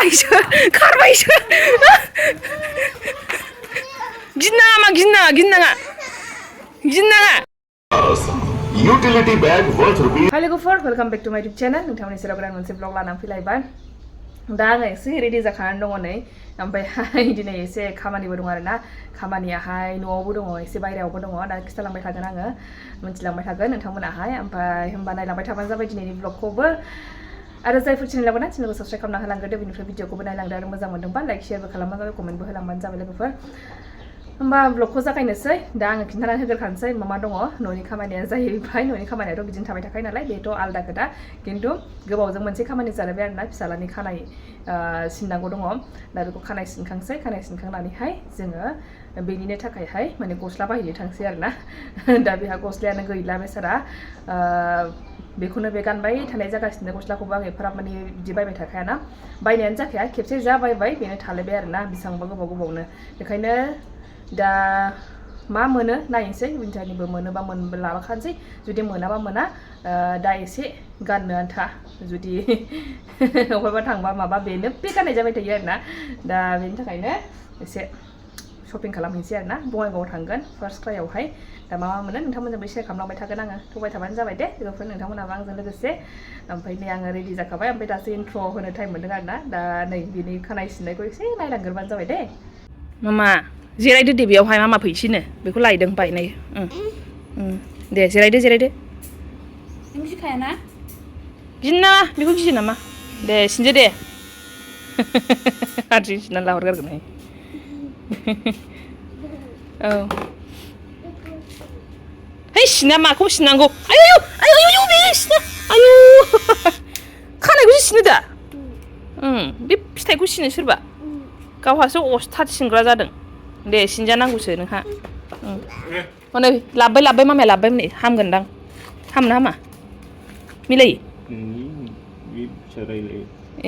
खारबायसो गिनाङा मा गिनाङा Utility bag worth rupees. Hello for welcome back to my YouTube channel. नोंथांमोननि सेराव गोदान मोनसे ब्लग लानानै फैलायबाय दा आङो एसे रेडि जाखानानै दङ नै ओमफ्राय दिनै एसे खामानिबो दङ आरोना खामानियाहाय न'आवबो दङ एसे बायरायावबो दङ दा खिथालांबाय थागोन आङो मिन्थिलांबाय थागोन नोंथांमोनाहाय ओमफ्राय होमबा नायलांबाय थाबानो जाबाय दिनैनि ब्लगखौबो आरो जायफोर चेनेलाव ना चेनेलखौ साबस्क्राइब खालामना होलांग्रोदो बेनिफ्राय भिडिअखौबो नायलांदो आरो मोजां मोनदोंबा लाइक शेयारबो खालामबानो जाबाय कमेन्टबो होलांबानो जाबाय लोगोफोर होमबा ब्लगखौ जागायनोसै दा आङो खिन्थानानै होग्रोखानोसै मा दङ न'नि खामानिया जाहैबाय न'नि खामानियाथ' बिदिनो थाबाय थाखायो नालाय बेथ' आलदा खोथा खिन्थु गोबावजों मोनसे खामानि जालायबाय आरोना फिसालानि खानाय सिननांगौ दङ दा बेखौ खानाय सिनखांसै खानाय सिनखांनानैहाय जोङो बेनिनो थाखायहाय माने गस्ला बायनो थांसै आरोना दा बेहा गस्लायानो गैला बेसारा बेखौनो बे गानबाय थानाय जागासिनो गस्लाखौबो आं एफाराब माने बिदि बायबाय थाखायाना बायनायानो जाखाया खेबसे जा बायबाय बेनो थालायबाय आरोना बेसेबांबा गोबावनो बेखायनो दा मा मोनो नायनोसै विन्टारनिबो मोनोबा लाबोखानोसै जुदि मोनाबा मोना दा एसे गाननो आन्था जुदि अबेबा थांबा माबा बेनो बे गाननाय जाबाय थायो आरोना दा बेनि थाखायनो एसे शपिं खालामहैनोसै आरोना बङाइगावआव थांगोन फार्स्ट क्राइआवहाय दा मा मोनो नोंथांमोनजोंबो शेयार खालामलांबाय थागोन आङो थगाय थाबानो जाबाय दे लोगोफोर नोंथांमोनाबो आंजों लोगोसे ओमफ्राय नै आङो रेडि जाखाबाय ओमफ्राय दासो इन्ट्र' होनो टाइम मोनदों आरोना दा नै बिनि खानाय सिननायखौ एसे नायलांग्रोबानो जाबाय दे मामा जिरायदो दे बेयावहाय मामा फैसिनो बेखौ लायदों बायनाय दे जिरायदो नों गिखायाना गिना बेखौ गियो नामा दे सिनदो दे हारसिं सिननानै लाहरगारगोनहाय औ है सिना माखौ सिननांगौ आयु बे सिना आयु खानायखौसो सिनो दा बे फिथाइखौ सिनो सोरबा गावहासो अस्थाद सिनग्रा जादों दे सिनजानांगौसो नोंहा हनै लाबोबाय मामाया लाबोबाय नै हामगोनदां हामना हामा मिलायो ए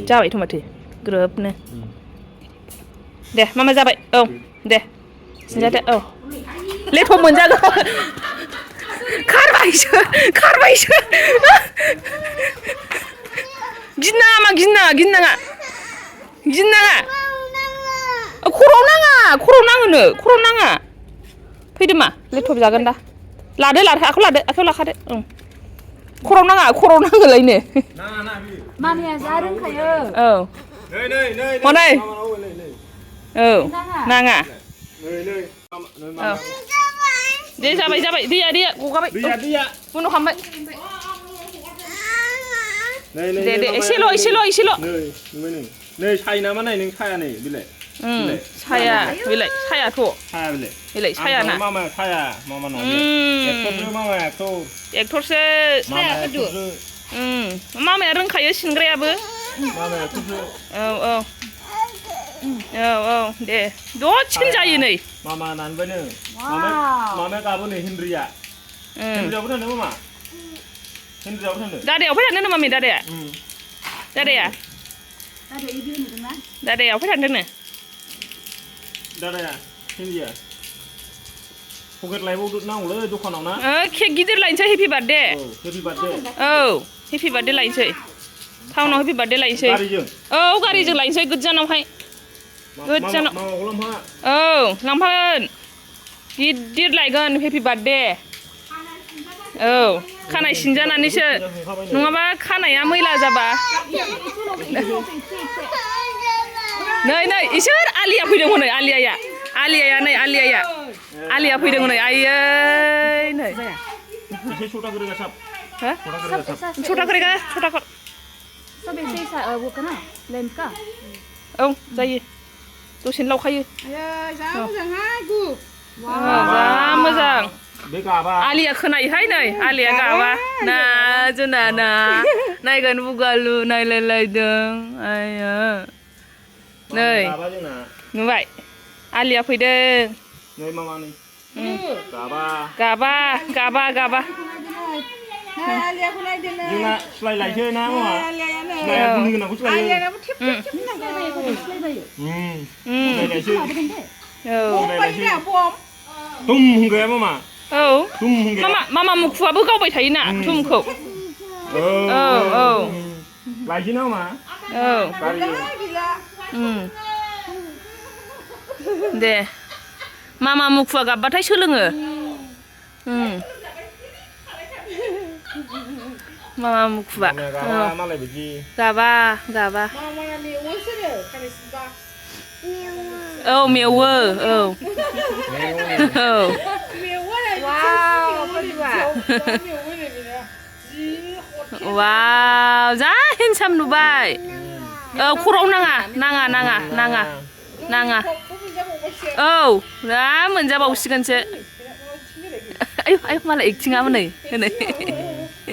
जाबायथ' माथो ग्रोबनो दे मामा जाबाय औ दे सिनजादो औ लेथ' मोनजागोन खारबायसो गिनाङा खर'आव नाङा फैदो मा लेथ'ब जागोन दा लादो आखायाव लाखादो खर'आव नाङोलायनो मामिया जा रोंखायो औ हनै औ नाङा दे जाबाय दैया गगाबाय बन्द' खालामबाय दे एसेल' नै सायो नामा नाय नों साया नै बिलाइ साया बिलाइ सायाथ' बिलाइ सायाना मामा साया मामा नङा एक्टरसो मामा एक्टरसो एक्टरसो मामाया रोंखायो सिनग्रायाबो मामा एक्टरसो औ दे दसेनो जायो नै मामा नानबाय नों मामाया गाबो नै हेनरियाबो थांदों मामा हेनरियाबो थांदों दादायाव फै थांदों मामि दादाया अफाय थांदोंनो दादाया हेनरिया पकेट लायबाव नांगौलै दखानाव ना केक गिदिर लायनोसै हेपि बार्थडे औ हेपि बार्थडे लायनोसै टाउनाव हेपि बार्थडे लायनोसै गारिजों लायनोसै गोजानावहाय औ लांफागोन गिदिर लायगोन हेपि बार्थडे औ खानाय सिनजानानैसो नङाबा खानाया मैला जाबा नै इसोर आलिया फैदों हनै आलिया फैदों हनै आयै नै छोटा करेगा औ जायो दसेनो लावखायो जा मोजां आलिया खोनायोहाय नै आलिया गाबा ना जोंना ना नायगोन बुगालु नायलायलायदों आयो नै नुबाय आलिया फैदों गाबा जोंना सिलायलायसै ना मामा गुलि गोनांखौ सिलायो दुम होनग्राया मामा औ थुम होनगे मामा मुखुआबो गावबाय थायोना थुमखौ औ लायसै ना मा औ दे मामा मुखुआ गाबबाथाय सोलोङो मामा मुखुआ मालाय बिदि गाबा औ मेवो औ वाव जा हेन्डसाम नुबाय औ खर'आव नाङा औ दा मोनजाबावसिगोनसो आयु मालाय एक्टिङाबो नै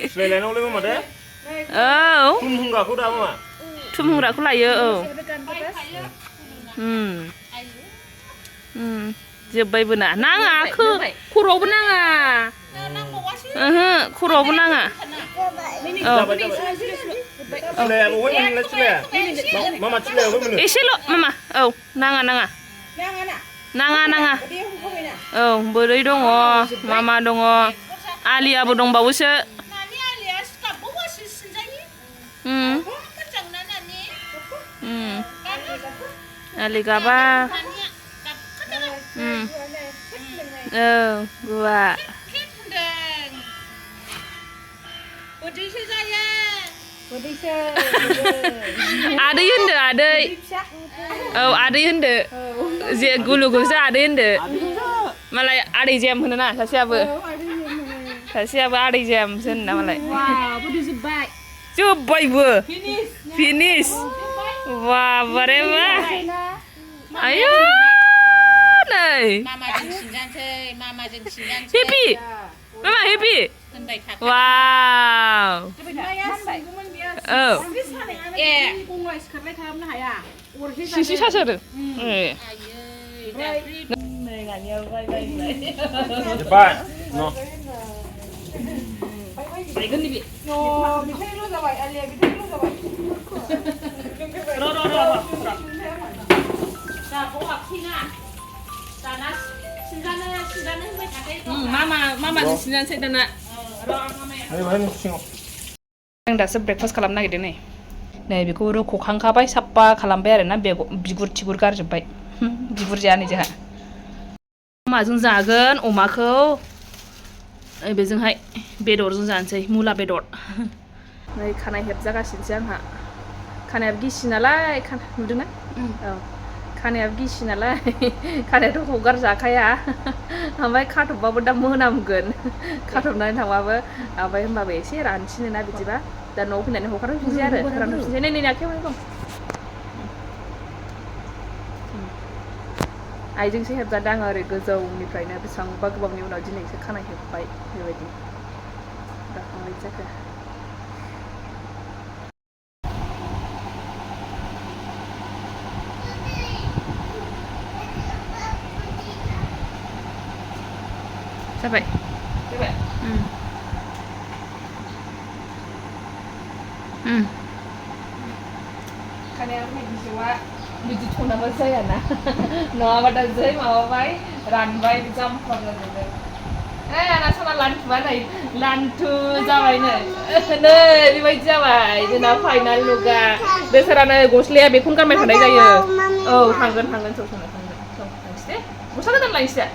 सिलायलायनांगौलै मामा दे औ थुम होनग्राखौ दा मामा थुम होनग्राखौ लायो औ जोब्बायबो ना नाङा खर'आवबो नाङा ओहो खर'आवबो नाङा एसेल' मामा औ नाङा औ बोरै दङ मामा दङ आलियाबो दंबावोसो आलि गाबा औ गुवा आदै होनदो आदै औ आदै होनदो जे गुलु गुलुसो आदै होनदो मालाय आदै जेम होनोना सासेयाबो आदै जेमसो होनोना मालाय जोब्बायबो फिनिश बाबारे बा आयु नै हेपि मामा हेपि वाव औ सिसि सासोरो जोब्बाय मामाजों सिनजानोसै दाना आं दासो ब्रेकफास्ट खालामनो नागिरदों नै बेखौ रुख'खांखाबाय साफा खालामबाय आरोना बिगुर थिगुर गारजोब्बाय बिगुर जाया नै जोंहा माजों जागोन अमाखौ बेजोंहाय बेदरजों जानोसै मुला बेदर नै खानाय हेबजागासिनोसै आंहा खानायाबो गिसि नालाय नुदोंना औ खानायाबो गिसि नालाय खानायाथ' हगारजाखाया ओमफ्राय खाथबबाबो दा मोनामगोन खाथबनानै थांबाबो ओमफ्राय होमबाबो एसे रानसिनो ना बिदिबा दा न'आव फैनानै हगारफिनसै आरो फोरानफिनसै नै आखायाव दं आइजोंसो हेबजादों आङो ओरै गोजौनिफ्रायनो बेसेबांबा गोबावनि उनाव दिनैसो खानाय हेब्बाय बेबायदि दाखांबाय जाखो जाबाय खानाया बिजौआ बिदि थनाबा जायाना नङाबा दा जै माबाबाय रानबाय जामफ्राम जाजोबदों आंना सना लान्थुआ नै लान्थु जाबाय नै बेबायदि जाबाय जोंना फाइनाल लुगा बेसारानो गस्लाया बेखौनो गानबाय थानाय जायो औ थांगोन थ' थांसै दे गस्ला गोदान लायनोसै दा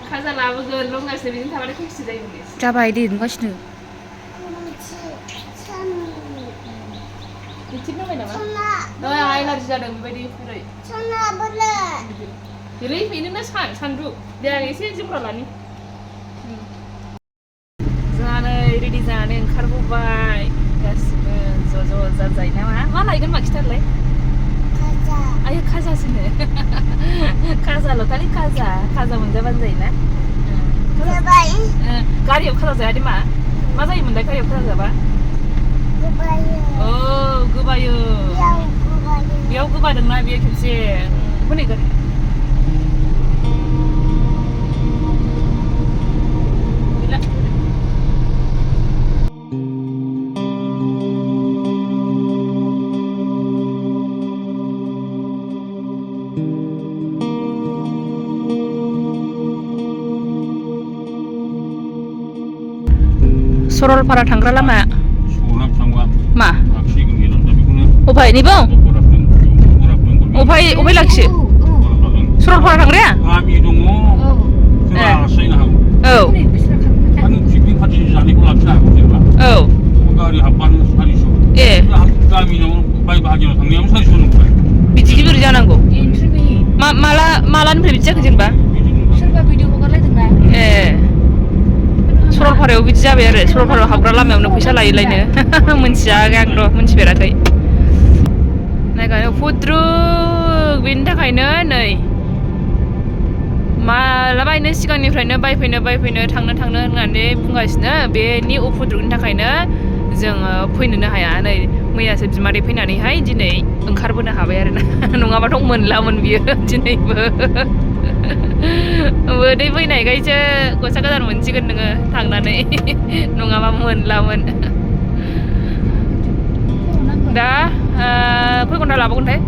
खाजा लाबोगोन लंगासो बिदिनो थाबाथाय टेक्सि जायो जाबाय दे नुगासिनो बिथिं नांबाय नामा आंहा एलार्जि जादों बेबायदि ओरै बेनोना सानदु दे आं एसे जोमग्रा लानि जोंहा नै रेडि जानानै ओंखारबोबाय गासिबो ज' जाजाय नामा मा लायगोन मा खिथालाय आयो खाजासोनो खाजाल' खालि खाजा मोनजाबानो जायोना गारियाव खाजा जाया दे मा जायोमोनलाय गारियाव खाजा जाबा औ गोबायो बेयाव गोबादोंना बेयो खेबसे बोनैगोन सरलपारा थांग्रा लामा Sekolah sama. मा Aksi kemudian tapi kuna. अफाय निबो अफाय लाखियो Saralpara थांग्राया Kami dong. Kira saya nak. औ Kan shipping party जानायखौ लाखिनो हागौ जेनेबा औ गारि हाबबानो 400 ए गामियाव बाय बाहागियाव थांनायाव 400 नंबाय बिदि बोरै जानांगौ एन्ट्रि गैयि मालानिफ्राय बिदि जाखो जेनेबा सोरबा भिडिअ हगारलायदोंना ए सरलपारायाव बिदि जाबाय आरो सरलपारायाव हाबग्रा लामायावनो फैसा लायोलायनो मोनथियाखै आं र' मोनथिफेराखै नायगानो फुद्रुक बेनि थाखायनो नै मालाबायनो सिगांनिफ्रायनो बायफैनो थांनो होननानै बुंगासिनो बेनि उफुद्रुकनि थाखायनो जोङो फैनोनो हाया नै मैयासो बिमादै फैनानैहाय दिनै ओंखारबोनो हाबाय आरोना नङाबाथ' मोनलामोन बियो दिनैबो बोदै फैनायखायसो गस्ला गोदान मोनसिगोन नोङो थांनानै नङाबा मोनलामोन दा खय घन्टा लाबावगोनथाय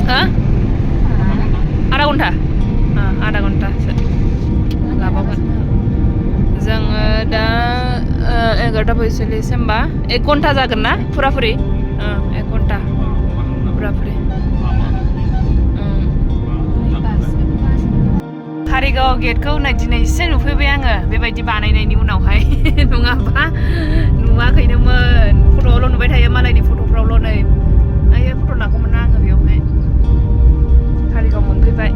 हो आधा घन्टासो लाबावगोन जोङो दा 11:45 होमबा 1 घन्टा जागोन ना फुराफुरि 1 घन्टा फुराफुरि कारिगाव गेटखौ नै दिनैसो नुफैबाय आङो बेबायदि बानायनायनि उनावहाय नङाबा नुवाखैनोमोन फट'आवल' नुबाय थायो मालायनि फट'फ्रावल' नै आयो फट' लागौमोन ना आङो बेयावहाय कारिगाव मोनफैबाय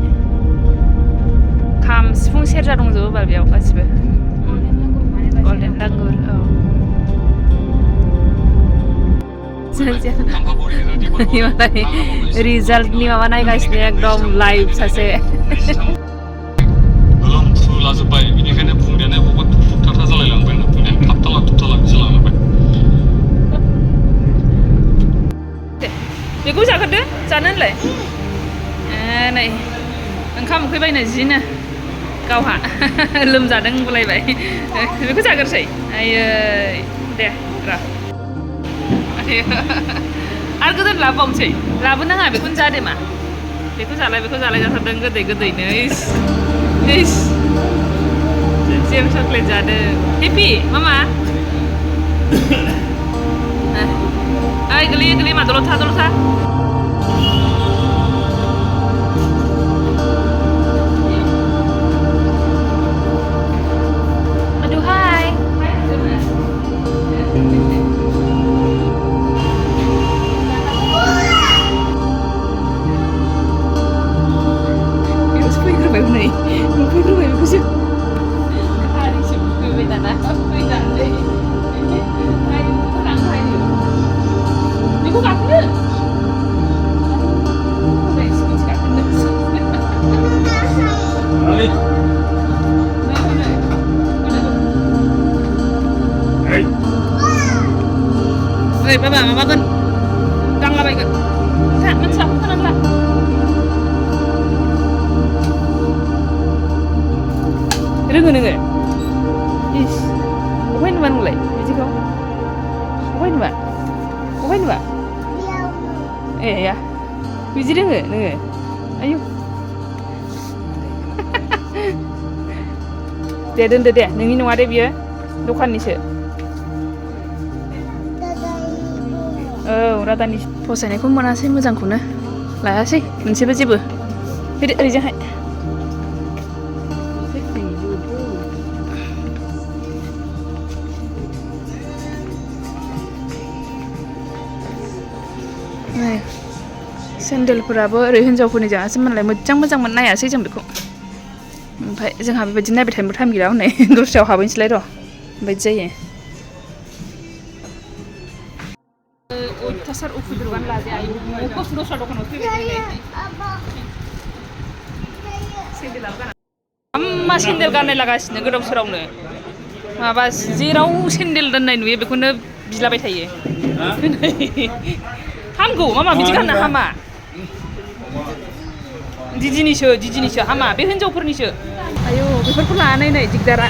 खाम सिफुं सेरजा दंजोबो बाल बेयाव गासिबो गल्डेन लांगुर औ मालाय रिजाल्टनि माबा नायगासिनो एकदम लाइभ सासे गोलोम फुलाजोब्बाय बेनिखायनो बुंनायानो बबेबा थुबथाथा जालायलांबाय ना बुंनाया थाबथाला जालांबाय बेखौ जाग्रोदो जानो होनलाय नै ओंखाम उखैबायनो जिनो गावहा लोमजादों बुंलायबाय बेखौ जाग्रोसै आयै दे र' आरो गोदान लाबोबावनोसै लाबोनाङा बेखौनो जादे मा बेखौ जालाय जाथारदों गोदैनो इस जेम चक्लेट जादों हेपि मामा ओइ गोलैयो मा दल'था aduh hai fैग्रोबाय बेखौसो हारिसो फैबाय दाना फैनानै बेखौ गाखोनो ओइ बाबा माबागोन दांलाबायगोन मानसि लाफैखानांला रोङो नोङो इस अबहाय नुवा नोंलाय बिदिखौ अबहाय नुवा ए या बिदि रोङो नोङो आयु दे दोनदो दे नोंनि नङा दे बियो दखाननिसो औ रादानि फसायनायखौ मोनासै मोजांखौनो लायासै मोनसेबो जेबो फैदो ओरैजोंहाय सेन्देलफोराबो ओरै हिन्जावफोरनि जायासै मोनलाय मोजांमोन नायासै जों बेखौ ओमफ्राय जोंहा बेबायदि नायबाय थानोबो टाइम गैला हनै दस्रायाव हाबैनोसैलाय र' बेबायदि जायो अयथासार उफुद्रुगानो लाजाया आयु दस्रा दखानाव फैबाय मा सेन्देल गाननाय लागासिनो गोदाव सोरावनो माबा जेराव सेन्देल दोननाय नुयो बेखौनो बिलाबाय थायो हामगौ मामा बिदि गाननो हामा दिदिनिसो हामा बे हिन्जावफोरनिसो आयौ बेफोरखौ लानानै नै दिगदारा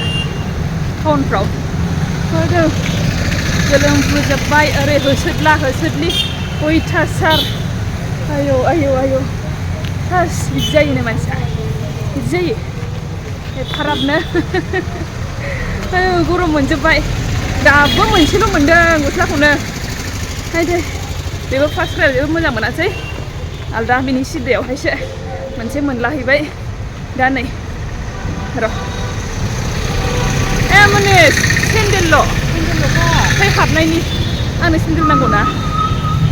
टाउनफ्राव गोलोमफ्रुजोब्बाय ओरै होसोदलि अयथासार आयौ हास बिदि जायोनो मानसिया बिदि जायो एफाराबनो गरम मोनजोब्बाय दाबो मोनसेल' मोनदों गस्लाखौनो नायदो बेबो फार्स्ट क्राइ जेबो मोजां मोनासै आलदा बिनि सिदायावहायसो मोनसे मोनलाहैबाय दा नै र' मनिस सेन्देलल' फै हाबनायनि आंनो सेन्देल नांगौ ना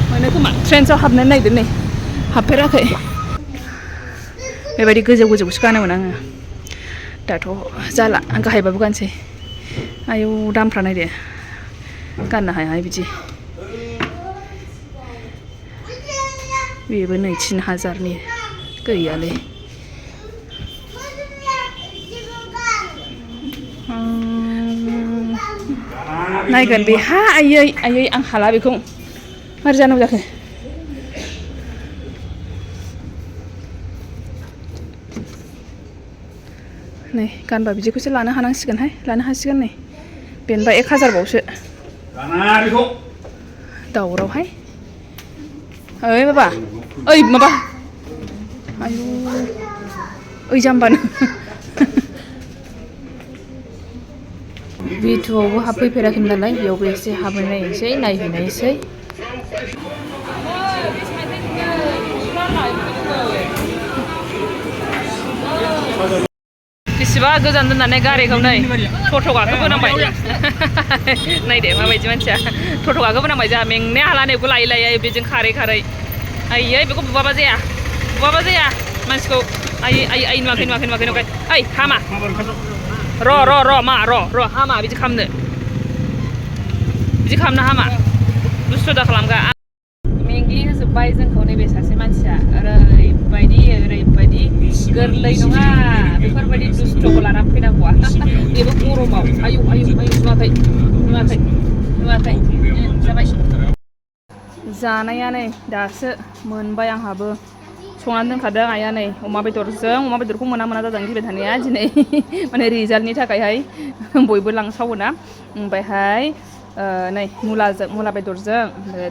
मोनो खोमा ट्रेन्सआव हाबनानै नायदो नै हाबफेराखै बेबायदि गोजौ गोजौसो गानोमोन आङो दाथ' जाला आं गाहायबाबो गानसै आयौ दामफ्रा नायदो गाननो हायाहाय बिदि बेबो नै 3000नि गैयालै नायगोन बे हा आयै आयै आं हाला बेखौ मारै जानांगौ जाखो नै गानबा बिदिखौसो लानो हानांसिगोनहाय लानो हासिगोन नै बेनोबा 1000 बावसो दावरावहाय ओइ बाबा ओइ माबा आयु ओइ जाम्बानो बिथुआवबो हाबफैफेराखैमोन नालाय बेयावबो एसे हाबहैनायसै नायहैनायसै बेसेबा गोजान दोननानै गारिखौ नै टट' गाखोबोनांबाय नायदो माबायदि मानसिया टट' गाखोबोनांबाय जोंहा मेंनाया हाला नै बेखौ लायै लायै बेजों खारै खारै आयै बेखौ बुबाबा जाया मानसिखौ आयै आयै आयै नुवाखै ओइ हामा र' मा र' हामा बिदि खालामनो हामा दुस्थ' दा खालामगा मेंग्लि होजोब्बाय जोंखौ नैबे सासे मानसिया ओरैबायदि गोरलै नङा बेफोरबायदि दुस्थ'खौ लानानै फैनांगौआ बेबो गरमाव आयौ नुवाखै जाबाय जानाया नै दासो मोनबाय आंहाबो संनानै दोनखादों आइया नै अमा बेदरखौ मोना जाजानो गिबाय थानाया दिनै माने रिजाल्टनि थाखायहाय बयबो लांसावोना ओमफ्रायहाय नै मुला बेदरजों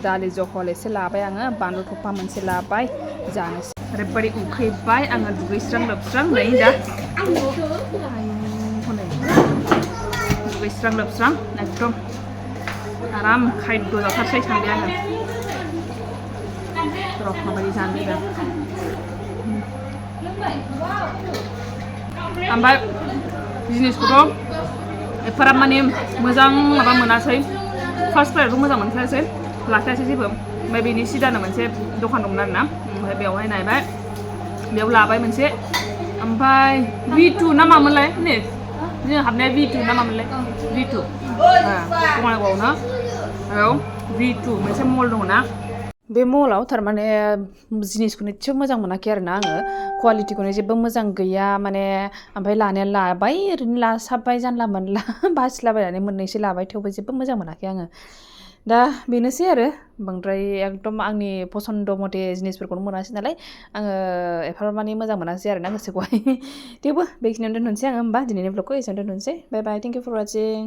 दालि जहल एसे लाबाय आङो बानलु थफा मोनसे लाबाय जानोसै ओरैबायदि उखैबाय आङो दुगैस्रां लोबस्रां नै दा दुगैस्रां लोबस्रां एकदम आराम खायद' जाथारसै सानबाय आङो र' माबायदि जानो लुबैदों ओमफ्राय जिनिसखौथ' एफाराब माने मोजां माबा मोनासै फार्स्ट क्राइखौ मोजां मोनखायासै लाखायासै जेबो ओमफ्राय बेनि सिदानो मोनसे दखान दंमोन आरोना ओमफ्राय बेवहाय नायबाय बेयाव लाबाय मोनसे ओमफ्राय V2 ना मामोनलाय नै जों हाबनाया V2 ना मामोनलाय V2 बङाइगावआवनो बेयाव V2 मोनसे मल दङ ना बे मलाव थारमाने जिनिसखौनो एसेबो मोजां मोनाखै आरोना आङो क्वालिटिखौनो जेबो मोजां गैया माने ओमफ्राय लानाया लाबाय ओरैनो लासाबबाय जानला मोनला बासिलाबायनानै मोननैसो लाबाय थेवबो जेबो मोजां मोनाखै आङो दा बेनोसै आरो बांद्राय एकदम आंनि पसन्द मथे जिनिसफोरखौनो मोनासै नालाय आङो एफाराब माने मोजां मोनासै आरोना गोसोखौहाय थेवबो बेखिनियावनो दोनथ'नोसै आङो होमबा दिनैनि ब्लगखौ एसेयावनो दोनथ'नोसै बाय बाय थेंक इउ फर वाचिं